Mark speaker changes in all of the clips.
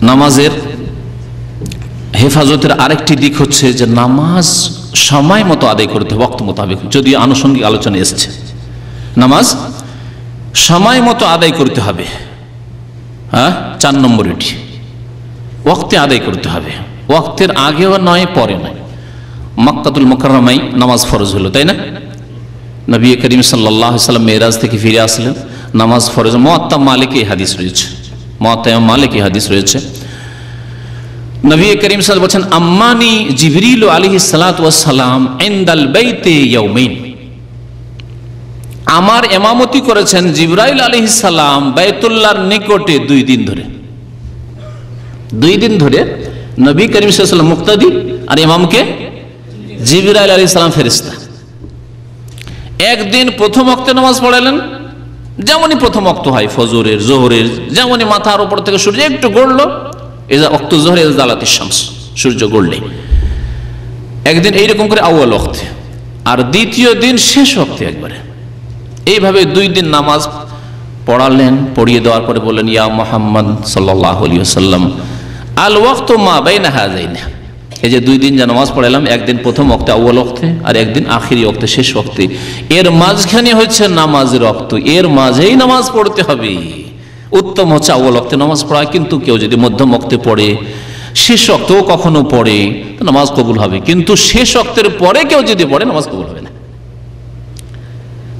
Speaker 1: নামাজের হেফাজতের আরেকটি দিক হচ্ছে যে নামাজ সময় মতো আদায় করতে হবে, ওয়াক্ত মোতাবেক। যদি আনুষঙ্গিক আলোচনা এসছে, নামাজ সময় মতো আদায় করতে হবে। হ্যাঁ, 4 নম্বর এটি, ওয়াক্তে আদায় করতে হবে। ওয়াক্তের আগেও নয়, পরে নয়। মক্কাতুল মুকাররমায় নামাজ ফরজ হলো, তাই না? নবী করিম সাল্লাল্লাহু আলাইহি ওয়াসাল্লাম মেরাজ থেকে ফিরে আসলেন, নামাজ ফরজ। মুয়াত্তা মালিকে হাদিস রয়েছে, মুয়াত্তা মালিকে হাদিস রয়েছে। নবী করিম সাল্লাল্লাহু আলাইহি ওয়াসাল্লাম বলেন, আম্মানি জিবরিল আলাইহিস সালাতু ওয়াস সালাম ইনদাল বাইতি ইয়াউমাইন। আমার ইমামতি করেছেন জিবরাইল আলাইহিস সালাম বাইতুল্লাহর নিকটে 2 দিন ধরে। 2 দিন ধরে নবী করিম সাল্লাল্লাহু আলাইহি ওয়াসাল্লাম মুক্তাদি, আর ইমামকে জিবরাইল আলাইহিস সালাম ফেরেশতা। একদিন প্রথম ওয়াক্তে নামাজ পড়ালেন, যেমনই প্রথম ওয়াক্ত হয় ফজরের, জোহরের, যেমনই মাথার উপর থেকে সূর্য একটু গড়লো, এজা ওয়াক্ত জোহর এজা জালাতিশ শামস, সূর্য গড়লে। একদিন এইরকম করে আউয়াল ওয়াক্তে, আর দ্বিতীয় দিন শেষ ওয়াক্তে একবারে। এইভাবে 2 দিন নামাজ পড়ালেন। পড়িয়ে দেওয়ার পরে বললেন, ইয়া মুহাম্মদ সাল্লাল্লাহু আলাইহি ওয়াসাল্লাম, আল ওয়াক্তু মা বাইনা হাযাইনা। এই যে 2 দিন যে নামাজ পড়ালাম, একদিন প্রথম ওয়াক্তে আউয়াল ওয়াক্তে, আর একদিন আখিরি ওয়াক্তে, শেষ ওয়াক্তে, এর মাঝখানে হচ্ছে নামাজের ওয়াক্ত, এর মাঝেই নামাজ পড়তে হবে। উত্তম হচ্ছে আউয়াল ওয়াক্তে নামাজ পড়া, কিন্তু কেউ যদি মধ্যম ওয়াক্তে পড়ে, শেষ ওয়াক্তেও কখনো পড়ে, তো নামাজ কবুল হবে। কিন্তু শেষ ওয়াক্তের পরে কেউ যদি পড়ে, নামাজ কবুল হবে না।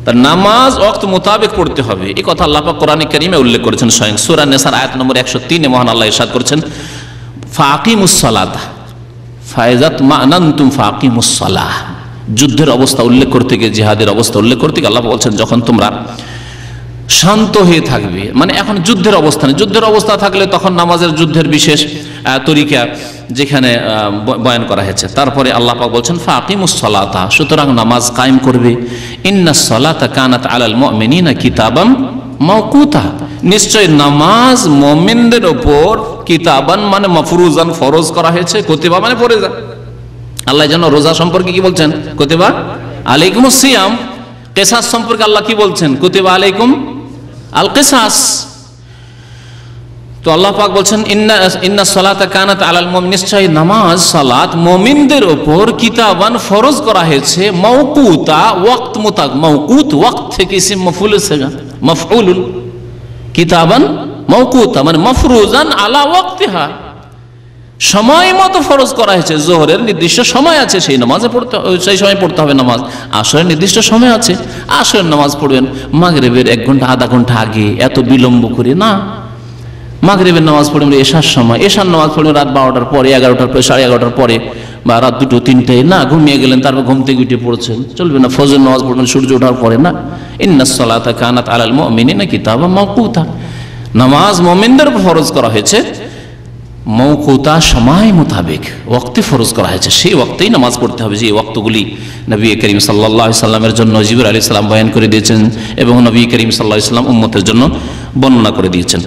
Speaker 1: তার নামাজ ওয়াক্ত মোতাবেক পড়তে হবে, এই কথা আল্লাহ পাক কোরআনে কারীমে উল্লেখ করেছেন। স্বয়ং সূরা নিসার আয়াত নম্বর 103 মহান আল্লাহ ইরশাদ করেছেন, ফাকিমুস সালাতা ফাইজাত মানান্তুম ফাকিমুস সালাহ। যুদ্ধের অবস্থা উল্লেখ করতে গিয়ে, জিহাদের অবস্থা উল্লেখ করতে গিয়ে আল্লাহ বলছেন, যখন তোমরা শান্ত হয়ে থাকবে, মানে এখন যুদ্ধের অবস্থানে, যুদ্ধের অবস্থা থাকলে তখন নামাজের যুদ্ধের বিশেষ তরিকা যেখানে বয়ান করা হয়েছে। তারপরে আল্লাহ পাক বলছেন, ফাকিমুস সালাতা, সুতরাং নামাজ কায়েম করবে। ইন্নাস সালাতা কানাত আলাল মুমিনিনা কিতাবাম মাওকুতা, নিশ্চয় নামাজ মুমিনদের উপর কিতাবান মানে মাফরুজান, ফরজ করা হয়েছে। কুতিবা মানে ফরজ। আল্লাহ যেন রোজা সম্পর্কে কি বলছেন? কুতিবা আলাইকুমুস সিয়াম। কিসাস সম্পর্কে আল্লাহ কি বলছেন? কুতিবা আলাইকুম আল কিসাস। তো আল্লাহ পাক বলছেন, ইন্নাস সালাতা কানাত আলাল মুমিনিন, নিশ্চয় নামাজ সালাত মুমিনদের উপর কিতাবান ফরজ করা হয়েছে। মাওকুতা, ওয়াক্ত মোতাবেক। মাওকুত ওয়াক্ত থেকে ইসম মাফউল সেগা মাফউলুন, কিতাবান মাওকুতা মানে মাফরুজান আলা ওয়াক্তিহা, সময় মতো ফরজ করা হয়েছে। জোহরের নির্দিষ্ট সময় আছে, সেই নামাজে পড়তে, সেই সময় পড়তে হবে নামাজ। আসরের নির্দিষ্ট সময় আছে, আসরের নামাজ পড়বেন। মাগরিবের 1 ঘন্টা আধা ঘন্টা আগে, এত বিলম্ব করে না। মাগরিবের নামাজ পড়বেন এশার সময়, এশার নামাজ পড়বেন রাত 12টার পরে, 11টার পরে, 11:30 পরে, বা রাত 2টো 3টায় না, ঘুমিয়ে গেলেন, তারপর ঘুম থেকে উঠে পড়ছেন, চলবে না। ফজর নামাজ পড়বেন সূর্য ওঠার পরে না। ইন্নাস সালাতা কানাত আলাল মুমিনিনা কিতাবাম মাওকুতা, নামাজ মুমিনদের উপর ফরজ করা হয়েছে মওকুতা, সময় মোতাবেক, ওয়াক্তে ফরজ করা হয়েছে। সেই ওয়াক্তেই নামাজ পড়তে হবে। যে ওয়াক্তগুলি নবী করিম সাল্লাল্লাহু আলাইহি সাল্লামের জন্য জিবরাইল আলাইহিস সালাম বয়ান করে দিয়েছেন, এবং নবী করিম সাল্লাল্লাহু আলাইহি সাল্লাম উম্মতের জন্য বর্ণনা করে দিয়েছেন।